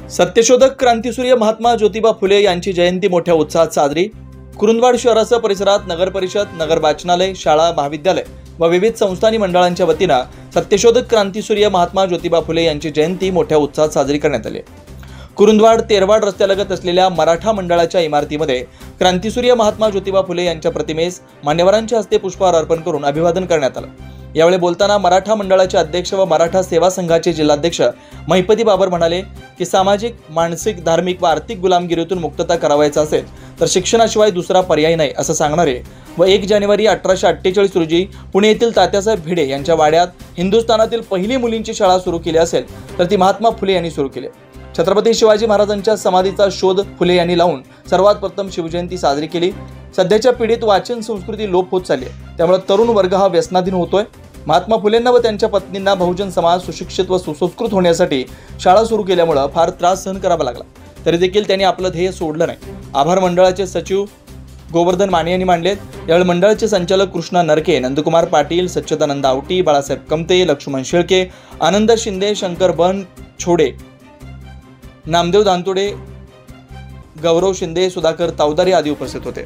सत्यशोधक क्रांतीसूर्य महात्मा ज्योतिबा फुले यांची जयंती मोठ्या उत्साहात साजरी। कुरुंदवाड शहरासह परिसरात नगर परिषद, नगर वाचनालय, शाळा, महाविद्यालय व विविध संस्थानी मंडळांच्या वतीने सत्यशोधक क्रांतीसूर्य महात्मा ज्योतिबा फुले यांची जयंती मोठ्या उत्साहात साजरी करण्यात आली। कुरुंदवाड तेरवाड रस्त्यालगत असलेल्या मराठा मंडळाच्या इमारतीमध्ये क्रांतीसूर्य महात्मा ज्योतिबा फुले यांच्या प्रतिमेस मान्यवरांच्या हस्ते पुष्पहार अर्पण करून अभिवादन करण्यात आलं। यावेळी बोलताना मराठा मंडळाचे अध्यक्ष व मराठा सेवा संघाचे जिल्हाध्यक्ष महिपती बाबर म्हणाले की सामाजिक, मानसिक, धार्मिक व आर्थिक गुलामगिरीतून मुक्तता करावायचा असेल तर शिक्षणाशिवाय दुसरा पर्याय नाही असं सांगणारे व 1 जानेवारी 1848 रोजी पुणे येथील तात्यासाहेब भिडे यांच्या वाड्यात हिंदुस्थानातील पहिली मुलींची शाळा सुरू केली असेल तर ती महात्मा फुले यांनी सुरू केली। छत्रपती शिवाजी महाराजांच्या समाधीचा शोध फुले यांनी लावून सर्वात प्रथम शिवजयंती साजरी केली। सध्याच्या पिढीत वाचन संस्कृती लोप होत चालली आहे, त्यामुळे तरुण वर्ग हा व्यसनाधीन होतोय। महात्मा फुलेंना व त्यांच्या पत्नींना बहुजन समाज सुशिक्षित व सुसंस्कृत होण्यासाठी शाळा सुरू केल्यामुळे फार त्रास सहन करावा लागला, तरी देखील त्यांनी आपलं ध्येय सोडलं नाही। आभार मंडळाचे सचिव गोवर्धन माने यांनी मांडले। यावेळी मंडळाचे संचालक कृष्णा नरके, नंदकुमार पाटील, सच्चिदानंद आवटी, बाळासाहेब कमते, लक्ष्मण शेळके, आनंद शिंदे, शंकर बन छोडे, नामदेव दांतोडे, गौरव शिंदे, सुधाकर तावदारे आदी उपस्थित होते।